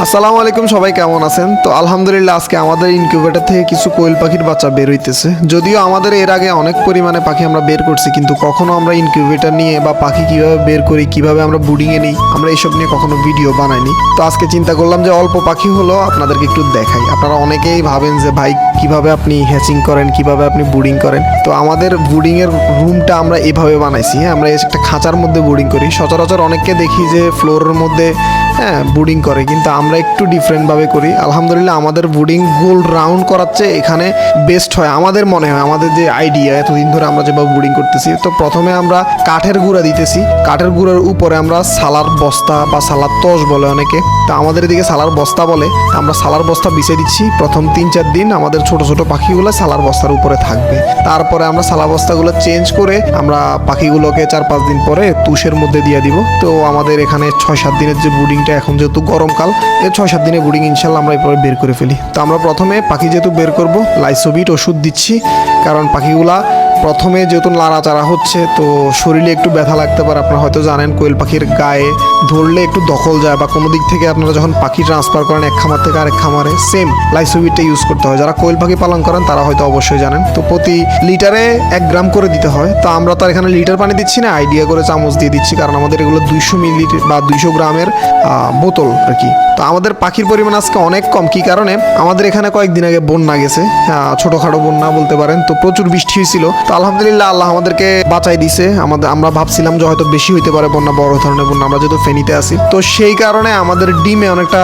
আসসালামু আলাইকুম, সবাই কেমন আছেন? তো আলহামদুলিল্লাহ আজকে আমাদের ইনকিউবেটর থেকে কিছু কোয়েল পাখির বাচ্চা বের হইতেছে। যদিও আমাদের এর আগে অনেক পরিমাণে পাখি আমরা বের করছি, কিন্তু কখনো আমরা ইনকিউবেটর নিয়ে বা পাখি কিভাবে বের করি, কিভাবে আমরা বুডিংয়ে নিই, আমরা এইসব নিয়ে কখনো ভিডিও বানাইনি। তো আজকে চিন্তা করলাম যে অল্প পাখি হলো আপনাদেরকে একটু দেখাই। আপনারা অনেকেই ভাবেন যে ভাই কিভাবে আপনি হ্যাচিং করেন, কিভাবে আপনি বুডিং করেন। তো আমাদের বুডিংয়ের রুমটা আমরা এভাবে বানাইছি। হ্যাঁ, আমরা একটা খাঁচার মধ্যে বুডিং করি। সচরাচর অনেককে দেখি যে ফ্লোরের মধ্যে বুডিং করে, কিন্তু আমরা একটু ডিফারেন্টভাবে করি। আলহামদুলিল্লাহ আমাদের বুডিং গোল রাউন্ড করার চেয়ে এখানে বেস্ট হয় আমাদের মনে হয়। আমাদের যে আইডিয়া, এতদিন ধরে আমরা যেভাবে বুডিং করতেছি, তো প্রথমে আমরা কাঠের গুঁড়া দিতেছি। কাঠের গুঁড়ার উপরে আমরা সালার বস্তা বা সালার তোষ বলে অনেকে, তো আমাদের এদিকে সালার বস্তা বলে। আমরা সালার বস্তা বিছিয়ে দিচ্ছি। প্রথম 3-4 দিন আমাদের ছোট ছোট পাখিগুলো সালার বস্তার উপরে থাকবে। তারপরে আমরা সালার বস্তাগুলো চেঞ্জ করে আমরা পাখিগুলোকে 4-5 দিন পরে তুষের মধ্যে দিয়ে দিব। তো আমাদের এখানে 6-7 দিনের যে বুডিংটা, এখন যেহেতু গরমকাল, এই 6-7 দিনের বুডিং ইনশাল্লাহ আমরা এরপরে বের করে ফেলি। তো আমরা প্রথমে পাখি যেহেতু বের করব, লাইসোবিট ওষুধ দিচ্ছি। কারণ পাখিগুলা প্রথমে যেহেতু নাড়াচাড়া হচ্ছে, তো শরীরে একটু ব্যথা লাগতে পারে। আপনারা হয়তো জানেন কোয়েল পাখির গায়ে ধরলে একটু দখল যায়, বা কোনো দিক থেকে আপনারা যখন পাখি ট্রান্সফার করেন এক খামার থেকে আরেক খামারে, সেম লাইসোবিটটা ইউজ করতে হয়। যারা কোয়েল পাখি পালন করেন তারা হয়তো অবশ্যই জানেন। তো প্রতি লিটারে 1 গ্রাম করে দিতে হয়। তো আমরা তো আর এখানে লিটার পানি দিচ্ছি না, আইডিয়া করে চামচ দিয়ে দিচ্ছি, কারণ আমাদের এগুলো 200 মিলি বা 200 গ্রামের বোতল আর কি। তো আমাদের পাখির পরিমাণ আজকে অনেক কম। কি কারণে? আমাদের এখানে কয়েকদিন আগে বন্যা গেছে, ছোটোখাটো বন্যা বলতে পারেন। তো প্রচুর বৃষ্টি হয়েছিল। তো আলহামদুলিল্লাহ আল্লাহ আমাদেরকে বাঁচাই দিছে। আমরা ভাবছিলাম যে হয়তো বেশি হইতে পারে বন্যা, বড় ধরনের বন্যা। আমরা যেহেতু ফেনীতে আছি, তো সেই কারণে আমাদের ডিমে অনেকটা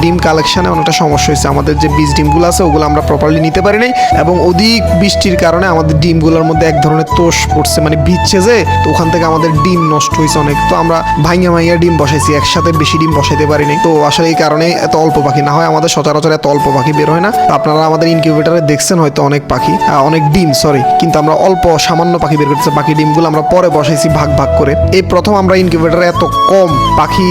ডিম কালেকশনে অনেকটা সমস্যা হয়েছে। আমাদের যে বীজ ডিমগুলো আছে ওগুলো আমরা প্রপারলি নিতে পারি নাই, এবং অধিক বৃষ্টির কারণে আমাদের ডিমগুলোর মধ্যে এক ধরনের তোষ পড়ছে, ভিজছে যে, তো ওখান থেকে আমাদের ডিম নষ্ট হয়েছে অনেক। তো আমরা ভাইয়া ডিম বসাইছি, একসাথে বেশি ডিম বসাইতে পারিনি। তো আসলে এই কারণে এত অল্প পাখি না হয়, আমাদের সচরাচর এত অল্প পাখি বের হয় না। তো আপনারা আমাদের ইনকিউবেটরে দেখছেন হয়তো অনেক পাখি, অনেক ডিম, সরি, কিন্তু আমরা অল্প সামান্য পাখি বের করতেছি। বাকি ডিমগুলো আমরা পরে বসাইছি ভাগ ভাগ করে। এই প্রথম আমরা ইনকিউবেটরে এত কম পাখি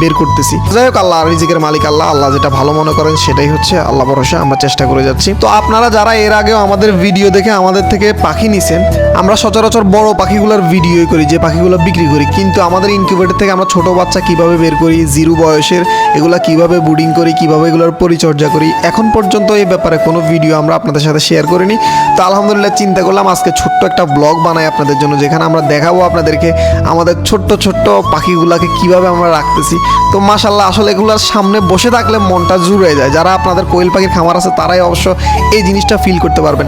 বের করতেছি। যাই হোক, আল্লাহ রিজিকের মালিক আল্লাহ। আল্লাহ যেটা ভালো মনে করেন সেটাই হচ্ছে। আল্লাহ ভরসা আমরা চেষ্টা করে যাচ্ছি। তো আপনারা যারা এর আগেও আমাদের ভিডিও দেখে আমাদের থেকে পাখি নিছেন, আমরা সচরাচর বড় পাখিগুলোর ভিডিও করি, যে পাখিগুলো বিক্রি করি, কিন্তু আমাদের ইনকিউবেটর থেকে আমরা ছোট বাচ্চা কিভাবে বের করি, 0 বয়সের এগুলা কিভাবে বুডিং করি, কিভাবে এগুলোর পরিচর্যা করি, এখন পর্যন্ত এই ব্যাপারে কোনো ভিডিও আমরা আপনাদের সাথে শেয়ার করিনি। তো আলহামদুলিল্লাহ চিন্তা করলাম আজকে ছোট্ট একটা ব্লগ বানাই আপনাদের জন্য, যেখানে আমরা দেখাবো আপনাদেরকে আমাদের ছোট্ট ছোট্ট পাখিগুলাকে কিভাবে আমরা রাখতেছি। তো মাশাআল্লাহ, আসলে এগুলোর সামনে বসে থাকলে মনটা জুড়ে যায়। যারা আপনাদের কোয়েল পাখির খামার আছে তারাই অবশ্য এই জিনিসটা ফিল করতে পারবেন।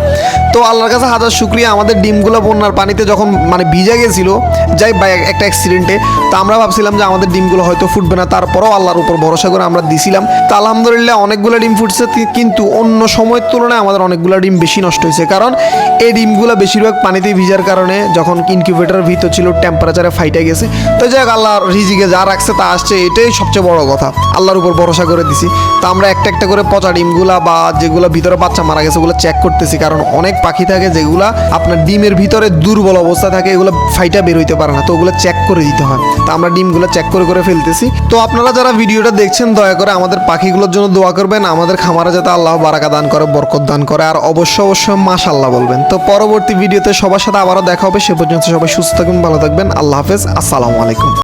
তো আল্লাহর কাছে হাজার শুকরিয়া, আমাদের ডিমগুলো বন্যার পানিতে যখন ভিজে গেছিল, যাই বা একটা অ্যাক্সিডেন্টে, তো আমরা ভাবছিলাম যে আমাদের ডিমগুলো হয়তো ফুটবে না। তারপরেও আল্লাহর উপর ভরসা করে আমরা দিছিলাম। তো আলহামদুলিল্লাহ অনেকগুলো ডিম ফুটছে, কিন্তু অন্য সময়ের তুলনায় আমাদের অনেকগুলো ডিম বেশি নষ্ট হয়েছে। কারণ এই ডিমগুলো বেশিরভাগ পানিতে ভিজার কারণে যখন ইনকিউবেটরের ভিতর ছিল টেম্পারেচারে ফাইটে গেছে। তো যাই হোক, আল্লাহর রিজিকে যা রাখছে তা আসছে, এটাই সবচেয়ে বড় কথা। আল্লাহর উপর ভরসা করে দিছি। তো আমরা একটা একটা করে পচা ডিমগুলা বা যেগুলো ভিতরে বাচ্চা মারা গেছে ওগুলো চেক করতেছি, কারণ অনেক পাখি থাকে যেগুলা আপনার ডিমের ভিতরে দুর্বল অবস্থা থাকে, এগুলো ফাইটা বের হইতে পারে না। তো ওগুলো চেক করে দিতে হয়। তো আমরা ডিমগুলো চেক করে করে ফেলতেছি। তো আপনারা যারা ভিডিওটা দেখছেন, দয়া করে আমাদের পাখিগুলোর জন্য দোয়া করবেন, আমাদের খামারে যাতে আল্লাহ বারাকা দান করে, বরকত দান করে, আর অবশ্যই মাশাআল্লাহ বলবেন। তো পরবর্তী ভিডিওতে সবার সাথে আবারও দেখা হবে। সে পর্যন্ত সবাই সুস্থ থাকবেন, ভালো থাকবেন। আল্লাহ হাফেজ, আসসালামু আলাইকুম।